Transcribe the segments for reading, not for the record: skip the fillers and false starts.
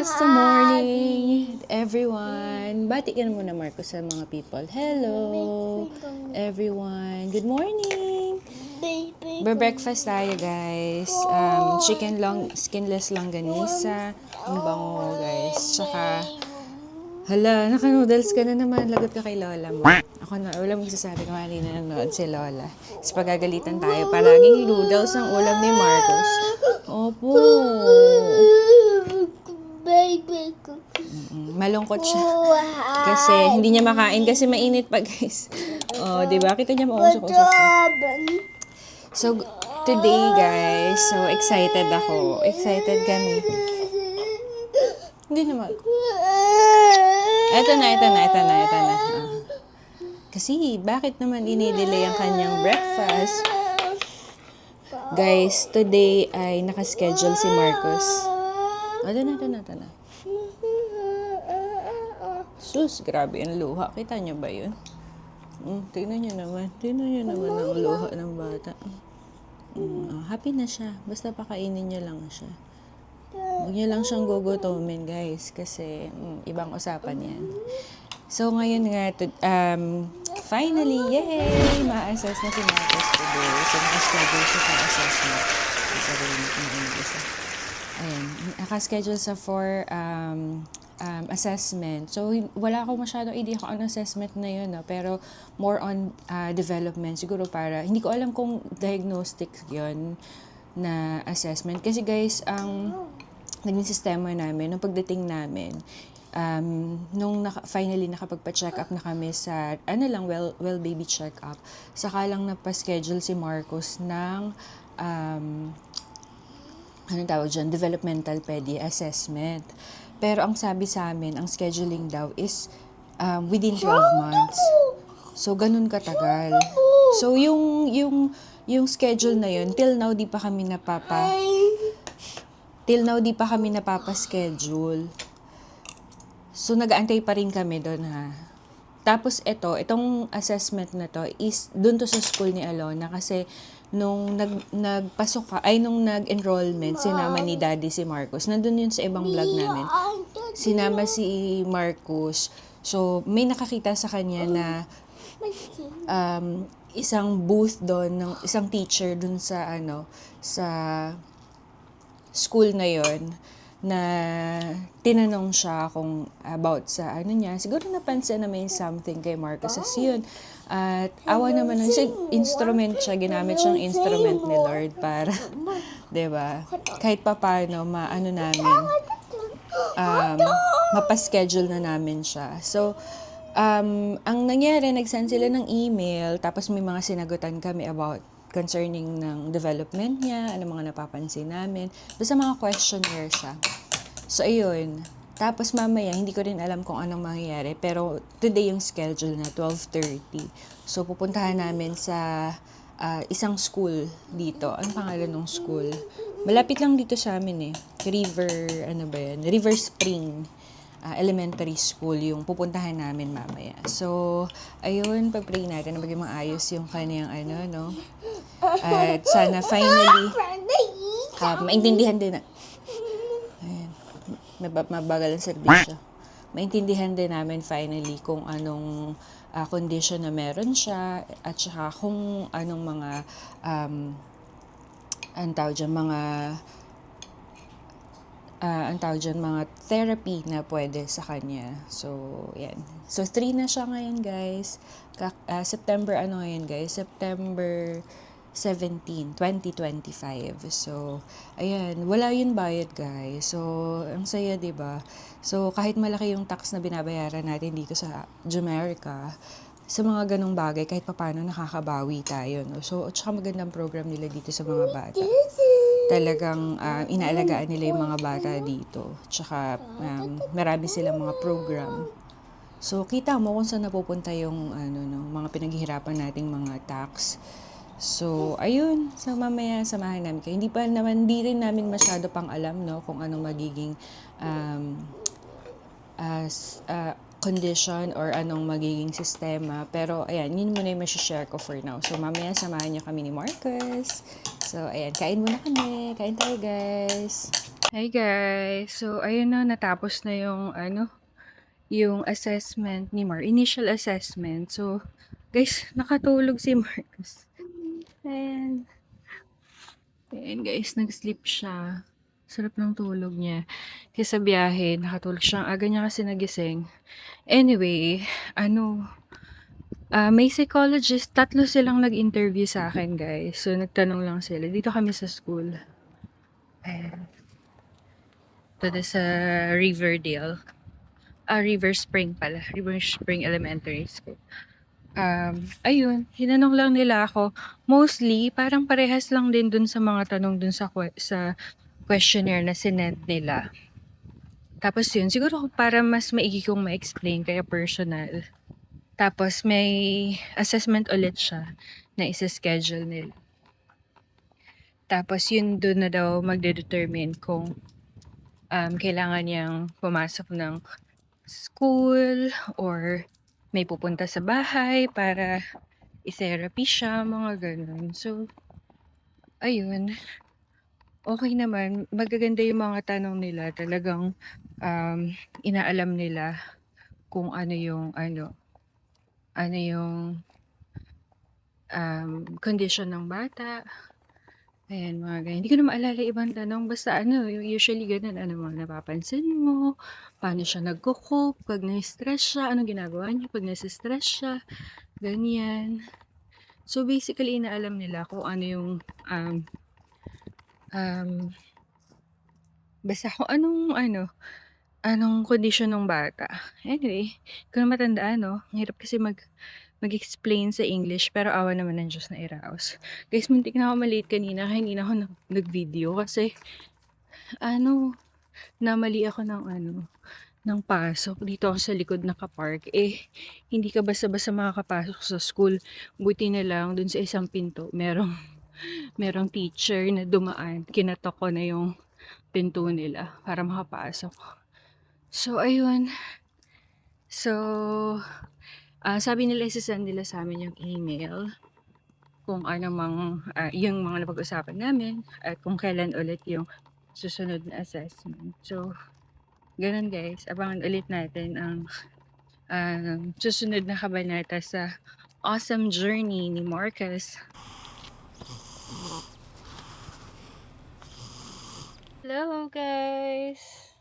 Kamusta morning, everyone? Bati ka na muna, Marcos, sa mga people. Hello, everyone. Good morning. Breakfast tayo, guys. Chicken long, skinless longganisa. Ang bango, guys. Tsaka, hala, naka-noodles ka na naman. Lagot ka kay Lola mo. Ako na, wala magsasabi kung hindi na nanonood si Lola. Tapos pagagalitan tayo. Palaging noodles ang ulam ni Marcos. Opo. Malungkot siya. Kasi hindi niya makain kasi mainit pa, guys. Oh, 'di ba? Kita niya mausok-usok. So today, guys, so excited ako. Excited kami. Hindi naman. Ito na. Kasi bakit naman inidelay ang kanyang breakfast? Guys, today ay nakaschedule si Marcos. Ito na. Sus, grabe ang luha. Kita niyo ba yun? Tingnan niyo naman. Ang luha ng bata. Happy na siya. Basta pakainin niyo lang siya. Huwag niyo lang siyang gugutomin, guys. Kasi ibang usapan yan. So, ngayon nga, finally, yay! Ma-assess na si Marcos today. So, nakaschedule siya for assessment. Ayan, nakaschedule sa for assessment. So, wala akong masyadong idea kung ano assessment na yun, no? Pero more on development. Siguro para, hindi ko alam kung diagnostic yun na assessment. Kasi guys, ang naging sistema namin, nung pagdating namin, nung finally nakapagpa-check up na kami sa, well baby check up, saka lang napaschedule si Marcos ng, developmental pedi assessment. Pero ang sabi sa amin, ang scheduling daw is within 12 months. So, ganun katagal. So, yung schedule na yun, till now di pa kami napapa-schedule. So, nag-aantay pa rin kami doon, ha. Tapos itong assessment na to is doon to sa school ni Alona kasi nung nung nag-enrollment, sinama ni Daddy si Marcos. Nandun yun sa ibang vlog namin. Sinama si Marcos. So, may nakakita sa kanya na isang booth doon ng isang teacher doon sa sa school na yon na tinanong siya kung about sa niya. Siguro napansin na may something kay Marcos. As yun. At awa naman ng instrument siya. Ginamit siyang instrument ni Lord para, diba? Kahit paano, mapaschedule na namin siya. So, ang nangyari, nag-send sila ng email, tapos may mga sinagutan kami about concerning ng development niya, ano mga napapansin namin. Basta mga questionnaire siya. So, ayun. Tapos mamaya, hindi ko rin alam kung anong mangyayari. Pero today yung schedule na 12:30. So, pupuntahan namin sa isang school dito. Anong pangalan ng school? Malapit lang dito sa amin eh. River Spring Elementary School yung pupuntahan namin mamaya. So, ayun, pag-pray natin na maging maayos yung kanyang at sana finally maintindihan din na mabagal ang serbisyo. Maintindihan din namin finally kung anong condition na meron siya at saka kung anong mga mga therapy na pwede sa kanya. So, yan. So, 3 na siya ngayon, guys. September 17, 2025. So, ayan, wala yun bayad, guys. So, ang saya, 'di ba? So, kahit malaki yung tax na binabayaran natin dito sa Jamaica, sa mga ganong bagay, kahit papaano nakakabawi tayo, no? So, at saka magandang program nila dito sa mga bata. Talagang inaalagaan nila yung mga bata dito. Tsaka marami silang mga program. So, kita mo kung saan napupunta yung mga pinaghihirapan nating mga tax. So, ayun. So, mamaya samahan namin kayo. Hindi rin namin masyado pang alam, no, kung anong magiging condition or anong magiging sistema. Pero, ayan, yun muna yung masishare ko for now. So, mamaya samahan niyo kami ni Marcos. So, ayan, kain muna kami. Kain tayo, guys. Hi guys! So, ayun na, natapos na yung yung assessment ni initial assessment. So, guys, nakatulog si Marcus. Ayan. Ayan guys, nag-sleep siya. Sarap ng tulog niya. Kasi sa biyahe, nakatulog siya. Ang aga niya kasi nagising. Anyway, may psychologist, tatlo silang nag-interview sa akin guys. So, nagtanong lang sila. Dito kami sa school. Ayan. Ito sa Riverdale. River Spring pala. River Spring Elementary School. Ayun, hinanong lang nila ako. Mostly, parang parehas lang din dun sa mga tanong dun sa questionnaire na sinend nila. Tapos yun, siguro para mas maigi kong ma-explain kaya personal. Tapos may assessment ulit siya na isa-schedule nila. Tapos yun dun na daw magde-determine kung kailangan niyang pumasok ng school or may pupunta sa bahay para i-therapy siya, mga ganun. So, ayun, okay naman. Magaganda yung mga tanong nila. Talagang inaalam nila kung ano yung condition ng bata. Ayan, mga ganyan. Hindi ko na maalala ibang tanong. Basta yung usually ganun, ano mga napapansin mo, paano siya nagko-cope, pag na-stress siya, anong ginagawa niya pag na-stress siya, ganyan. So, basically, inaalam nila kung ano yung, basta kung anong kondisyon ng bata. Anyway, kung matandaan, no, ang hirap kasi mag-explain sa English, pero awa naman ng Diyos na iraos. Guys, muntik na ako malate kanina, kaya hindi na ako nag-video kasi, namali ako ng pasok. Dito ako sa likod nakapark. Hindi ka basta-basta makakapasok sa school. Buti na lang, dun sa isang pinto, merong teacher na dumaan. Kinatok ko na yung pinto nila para makapasok. So, ayun. So, sabi nila isasend nila sa amin yung email kung ano yung mga napag-usapan namin at kung kailan ulit yung susunod na assessment. So, ganun guys. Abangan ulit natin ang susunod na kabanata sa awesome journey ni Marcus. Hello guys!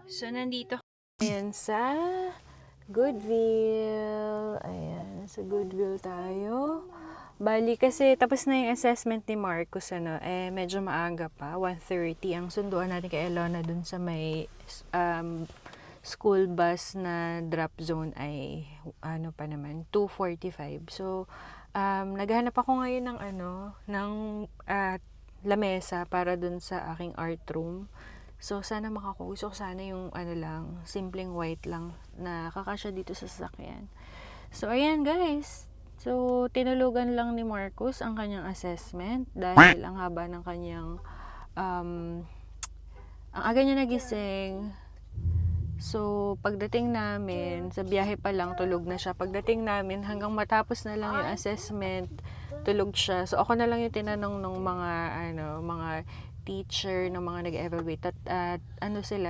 So, nandito ayan sa Goodwill. Ayan, sa Goodwill tayo. Bali, kasi tapos na yung assessment ni Marcus, medyo maaga pa, 1:30. Ang sunduan natin kay Elona dun sa may school bus na drop zone ay, 2:45. So, naghahanap ako ngayon ng lamesa para dun sa aking art room. So, sana makakuha ko sana yung simpleng white lang na kakasya dito sa sasakyan. So, ayan guys. So, tinulugan lang ni Marcus ang kanyang assessment dahil ang haba ng kanyang ang aga niya nagising. So, pagdating namin, sa biyahe pa lang, tulog na siya. Pagdating namin, hanggang matapos na lang yung assessment, tulog siya. So, ako na lang yung tinanong ng mga teacher, ng mga nag-evaluate.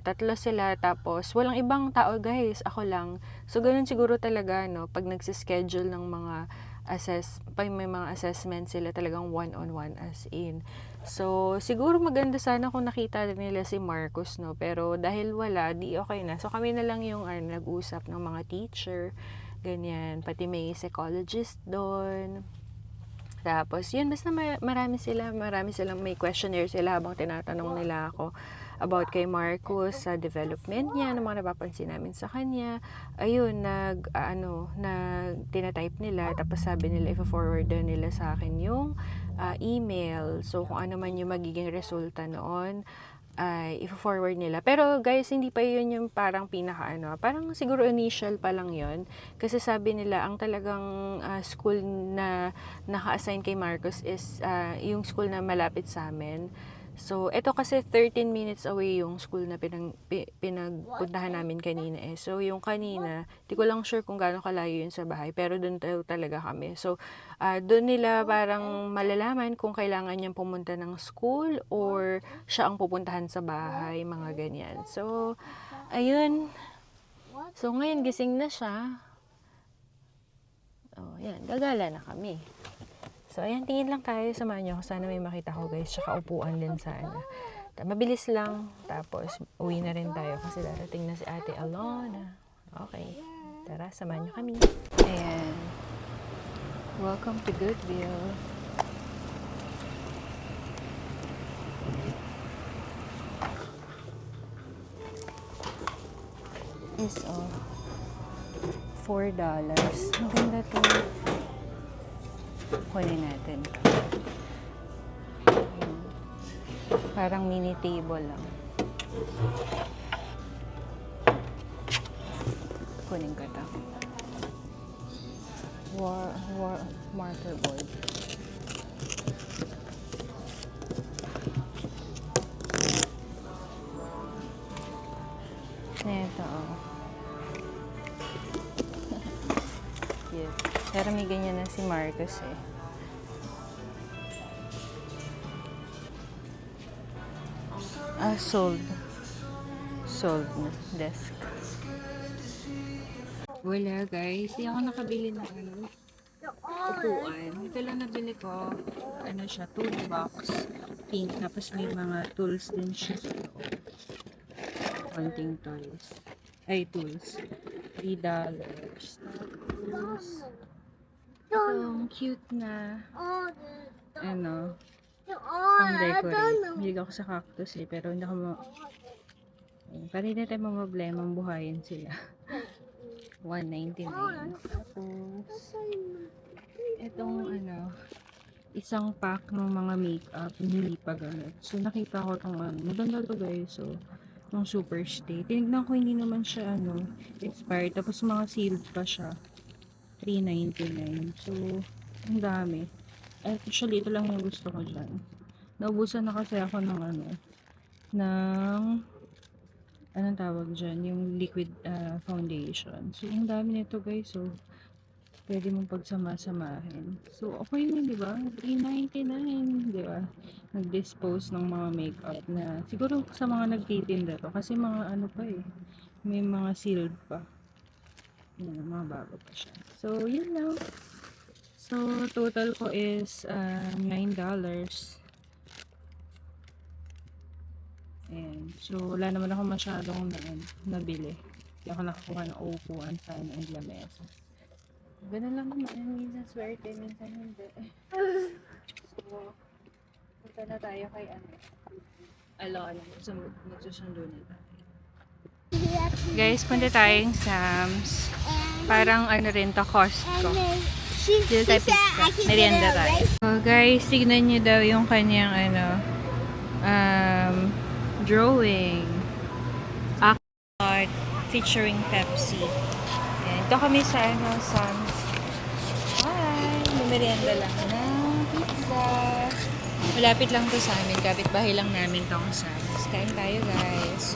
Tatlo sila, tapos walang ibang tao guys, ako lang. So, ganun siguro talaga, pag nagsischedule ng pag may mga assessment sila, talagang one-on-one as in. So, siguro maganda sana kung nakita nila si Marcus, pero dahil wala, di okay na. So, kami na lang yung nag-usap ng mga teacher, ganyan. Pati may psychologist doon. Tapos, yun, basta marami silang may questionnaire sila habang tinatanong nila ako about kay Marcus sa development niya, ano mga napapansin namin sa kanya. Ayun, tinatype nila, tapos sabi nila, i-forward nila sa akin yung email. So, kung ano man yung magiging resulta noon, ay i-forward nila. Pero guys, hindi pa yun yung parang parang siguro initial pa lang yun. Kasi sabi nila, ang talagang school na naka-assign kay Marcos is yung school na malapit sa amin. So, ito kasi 13 minutes away yung school na pinagpuntahan namin kanina eh. So, yung kanina, di ko lang sure kung gaano kalayo yun sa bahay, pero doon talaga kami. So, doon nila parang malalaman kung kailangan niyang pumunta ng school or siya ang pupuntahan sa bahay, mga ganyan. So, ayun. So, ngayon gising na siya. Oh, yan. Gagala na kami. So, ayan, tingin lang tayo. Samahan niyo ako. Sana may makita ko, guys. Tsaka upuan din sana. Mabilis lang. Tapos, uwi na rin tayo kasi darating na si Ate Alona. Okay. Tara, samahan niyo kami. Ayan. Welcome to Goodwill. Is $4. Maganda to. Kunin natin. Parang mini table lang. Kunin ko ito. Marker board. Ito, Yes. Pero may ganyan na si Marcos eh. Sold. Sold na. Desk. Wala guys. Hindi ako nakabili ng upuan. Ito lang nabili ko. Ano siya, toolbox. Pink. Tapos may mga tools din siya sa loob. Konting tools. Ay, tools. $3. Tapos, itong cute na ano, pang decorate. Hilig ako sa cactus eh, pero hindi ako para hindi tayo problema, buhayin sila. $1.99. Tapos, itong ano, isang pack ng mga makeup, hindi pa ganun. So, nakita ko itong maganda to guys. So, itong super stay. Tinignan ko, hindi naman siya expired. Tapos, mga sealed pa siya. $3.99. So, ang dami. Actually, ito lang yung gusto ko dyan. Naubusan na kasi ako ng anong tawag dyan? Yung liquid foundation. So, ang dami nito guys. So, pwede mong pagsama-samahin. So, okay yun, di ba? $3.99, di ba? Nag-dispose ng mga makeup na, siguro sa mga nagtitinda to. Kasi mga pa eh. May mga sealed pa. Yan, mga bago pa siya. So, yun lang. So, total ko is $9. Ayan. So, wala naman ako masyadong nabili. Hindi ako nakakuha ng upuan sa and lamesa. Ganun lang naman. Minsan swerte, minsan hindi. So, punta na tayo kay Alona. Magsusundo na tayo. Guys, punta tayong Sam's. Parang rin to, Costco. Dito tayo pizza. Merienda tayo. So guys, tignan nyo daw yung kanyang drawing. Art featuring Pepsi. Ayan. Ito kami sa Sam's. Hi! May merienda lang na pizza. Malapit lang to sa amin. Kapit-bahay lang namin tong Sam's. Kain tayo guys.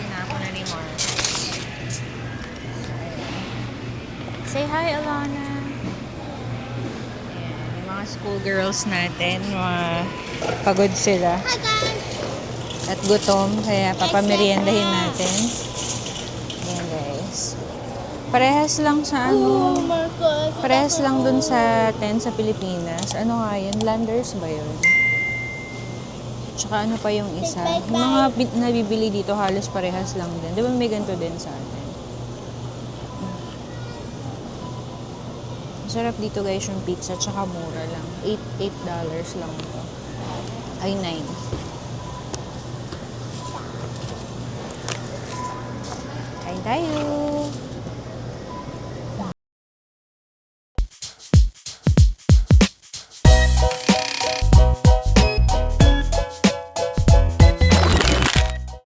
Tinako na ni Mark. Say hi, Alana. Ayan, yung mga schoolgirls natin, pagod sila. Hi guys! At gutom, kaya papameriendahin natin. Ayan guys. Parehas lang sa parehas lang dun sa atin sa Pilipinas. Ano nga yun? Landers ba yun? Tsaka ano pa yung isa? Yung mga nabibili dito halos parehas lang din. Di ba may ganito din sa atin? Sarap dito guys yung pizza, tsaka mura lang. $8 lang ito. Ay, 9. Kain tayo!